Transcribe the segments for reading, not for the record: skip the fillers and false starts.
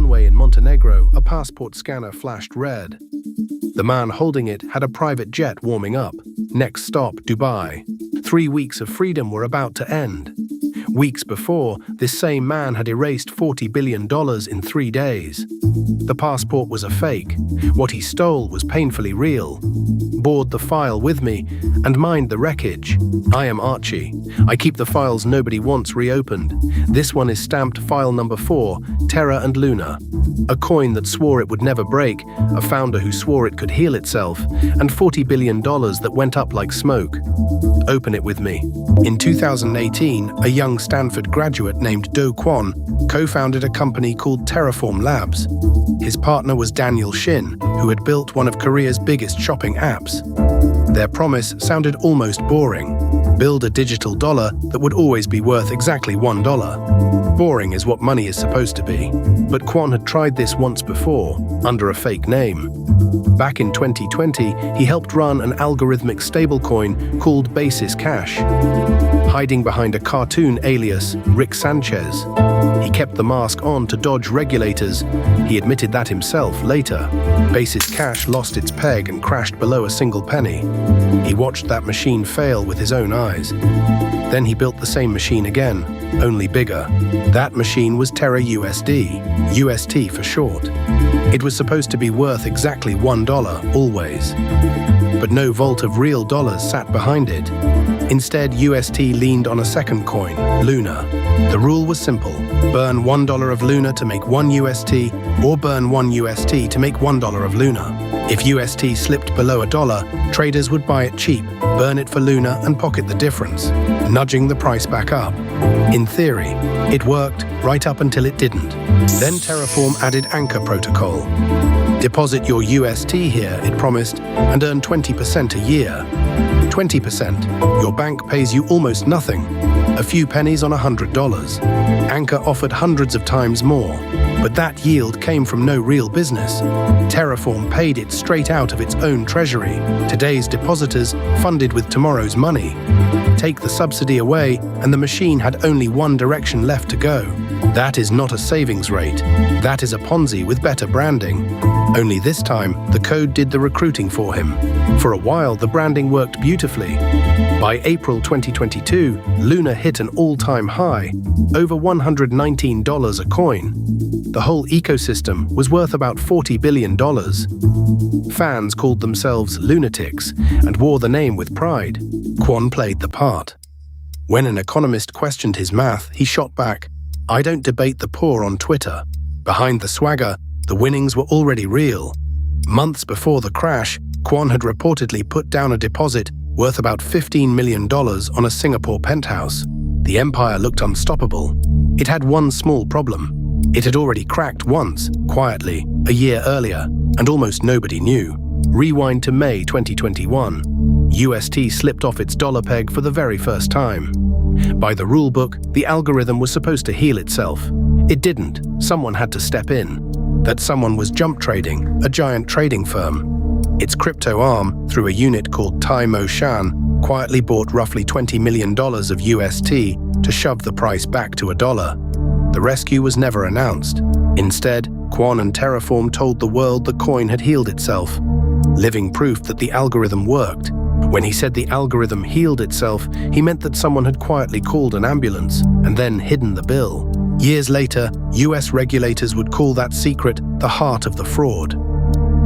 Runway in Montenegro, a passport scanner flashed red. The man holding it had a private jet warming up. Next stop, Dubai. 3 weeks of freedom were about to end. Weeks before, this same man had erased $40 billion in 3 days. The passport was a fake. What he stole was painfully real. Board the file with me and mind the wreckage. I am Archie. I keep the files nobody wants reopened. This one is stamped file number 4, Terra and Luna. A coin that swore it would never break, a founder who swore it could heal itself, and $40 billion that went up like smoke. Open it with me. In 2018, a young Stanford graduate named Do Kwon co-founded a company called Terraform Labs. His partner was Daniel Shan, who had built one of Korea's biggest shopping apps. Their promise sounded almost boring. Build a digital dollar that would always be worth exactly $1. Boring is what money is supposed to be. But Kwon had tried this once before, under a fake name. Back in 2020, he helped run an algorithmic stablecoin called Basis Cash. Hiding behind a cartoon alias, Rick Sanchez. He kept the mask on to dodge regulators. He admitted that himself later. Basis Cash lost its peg and crashed below a single penny. He watched that machine fail with his own eyes. Then he built the same machine again, only bigger. That machine was Terra USD, UST for short. It was supposed to be worth exactly $1, always. But no vault of real dollars sat behind it. Instead, UST leaned on a second coin, Luna. The rule was simple: burn $1 of Luna to make 1 UST, or burn 1 UST to make $1 of Luna. If UST slipped below $1, traders would buy it cheap, burn it for Luna and pocket the difference, nudging the price back up. In theory, it worked right up until it didn't. Then Terraform added Anchor Protocol. Deposit your UST here, it promised, and earn 20% a year. 20%. Your bank pays you almost nothing. A few pennies on $100. Anchor offered hundreds of times more, but that yield came from no real business. Terraform paid it straight out of its own treasury, today's depositors funded with tomorrow's money. Take the subsidy away, and the machine had only one direction left to go. That is not a savings rate. That is a Ponzi with better branding. Only this time, the code did the recruiting for him. For a while, the branding worked beautifully. By April 2022, Luna hit an all-time high, over $119 a coin. The whole ecosystem was worth about $40 billion. Fans called themselves lunatics and wore the name with pride. Kwon played the part. When an economist questioned his math, he shot back, "I don't debate the poor on Twitter." Behind the swagger, the winnings were already real. Months before the crash, Kwon had reportedly put down a deposit worth about $15 million on a Singapore penthouse. The empire looked unstoppable. It had one small problem. It had already cracked once, quietly, a year earlier, and almost nobody knew. Rewind to May 2021. UST slipped off its dollar peg for the very first time. By the rulebook, the algorithm was supposed to heal itself. It didn't. Someone had to step in. That someone was Jump Trading, a giant trading firm. Its crypto arm, through a unit called Shan, quietly bought roughly $20 million of UST to shove the price back to $1. The rescue was never announced. Instead, Kwon and Terraform told the world the coin had healed itself, living proof that the algorithm worked. When he said the algorithm healed itself, he meant that someone had quietly called an ambulance and then hidden the bill. Years later, US regulators would call that secret the heart of the fraud.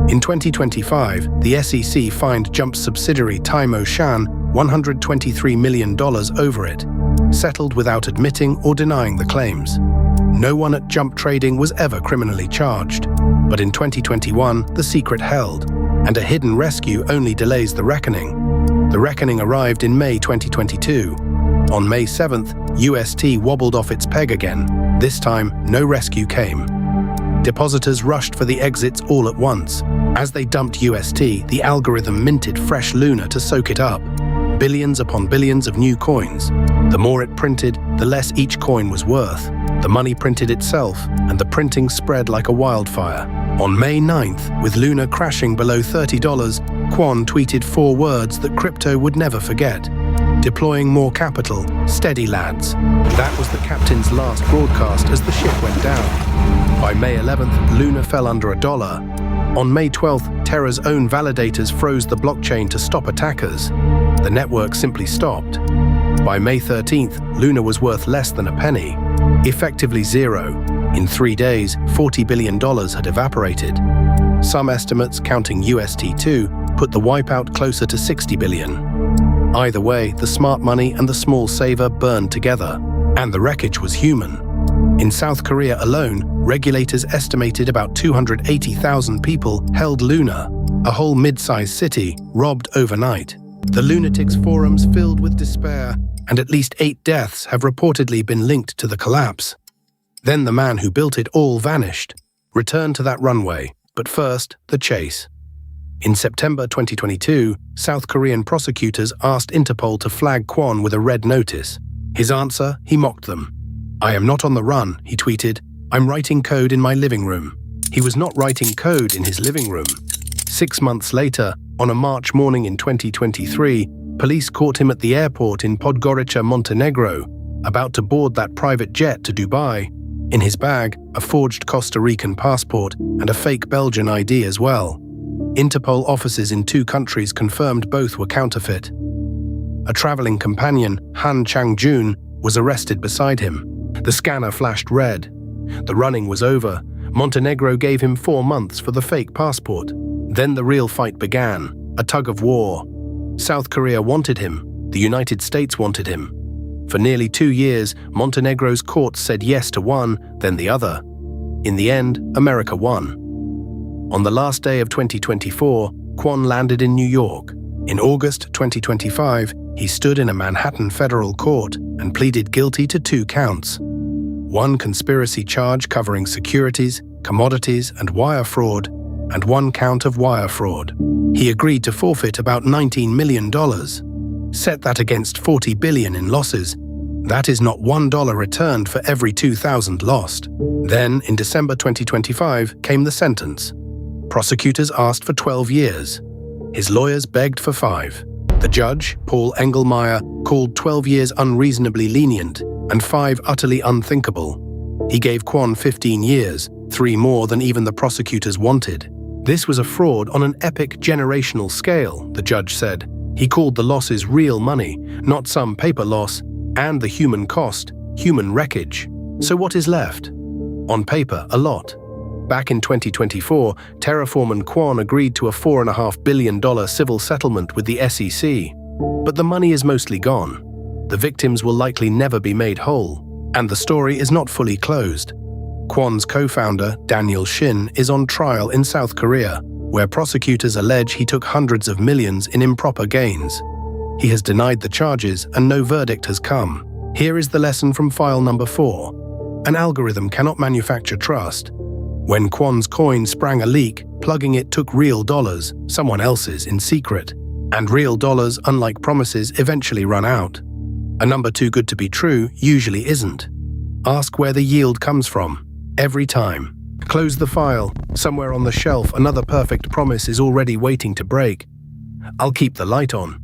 In 2025, the SEC fined Jump's subsidiary Shan $123 million over it, settled without admitting or denying the claims. No one at Jump Trading was ever criminally charged. But in 2021, the secret held, and a hidden rescue only delays the reckoning. The reckoning arrived in May 2022. On May 7th, UST wobbled off its peg again. This time, no rescue came. Depositors rushed for the exits all at once. As they dumped UST, the algorithm minted fresh Luna to soak it up. Billions upon billions of new coins. The more it printed, the less each coin was worth. The money printed itself, and the printing spread like a wildfire. On May 9th, with Luna crashing below $30, Kwon tweeted 4 words that crypto would never forget. Deploying more capital, steady lads. That was the captain's last broadcast as the ship went down. By May 11th, Luna fell under $1. On May 12th, Terra's own validators froze the blockchain to stop attackers. The network simply stopped. By May 13th, Luna was worth less than a penny, effectively zero. In 3 days, $40 billion had evaporated. Some estimates, counting UST2, put the wipeout closer to $60 billion. Either way, the smart money and the small saver burned together, and the wreckage was human. In South Korea alone, regulators estimated about 280,000 people held Luna, a whole mid-sized city, robbed overnight. The lunatics' forums filled with despair, and at least 8 deaths have reportedly been linked to the collapse. Then the man who built it all vanished. Return to that runway, but first, the chase. In September 2022, South Korean prosecutors asked Interpol to flag Kwon with a red notice. His answer, he mocked them. "I am not on the run," he tweeted. "I'm writing code in my living room." He was not writing code in his living room. 6 months later, on a March morning in 2023, police caught him at the airport in Podgorica, Montenegro, about to board that private jet to Dubai. In his bag, a forged Costa Rican passport and a fake Belgian ID as well. Interpol offices in 2 countries confirmed both were counterfeit. A traveling companion, Han Chang-jun, was arrested beside him. The scanner flashed red. The running was over. Montenegro gave him 4 months for the fake passport. Then the real fight began, a tug of war. South Korea wanted him. The United States wanted him. For nearly 2 years, Montenegro's courts said yes to one, then the other. In the end, America won. On the last day of 2024, Kwon landed in New York. In August 2025, he stood in a Manhattan federal court and pleaded guilty to 2 counts. One conspiracy charge covering securities, commodities, and wire fraud, and 1 count of wire fraud. He agreed to forfeit about $19 million. Set that against $40 billion in losses. That is not $1 returned for every 2,000 lost. Then, in December 2025, came the sentence. Prosecutors asked for 12 years. His lawyers begged for 5. The judge, Paul Engelmayer, called 12 years unreasonably lenient and 5 utterly unthinkable. He gave Kwon 15 years, 3 more than even the prosecutors wanted. This was a fraud on an epic generational scale, the judge said. He called the losses real money, not some paper loss, and the human cost, human wreckage. So what is left? On paper, a lot. Back in 2024, Terra foreman Kwon agreed to a $4.5 billion civil settlement with the SEC. But the money is mostly gone. The victims will likely never be made whole, and the story is not fully closed. Kwon's co-founder, Daniel Shin, is on trial in South Korea, where prosecutors allege he took hundreds of millions in improper gains. He has denied the charges and no verdict has come. Here is the lesson from file number 4. An algorithm cannot manufacture trust. When Kwon's coin sprang a leak, plugging it took real dollars, someone else's in secret. And real dollars, unlike promises, eventually run out. A number too good to be true usually isn't. Ask where the yield comes from, every time. Close the file. Somewhere on the shelf, another perfect promise is already waiting to break. I'll keep the light on.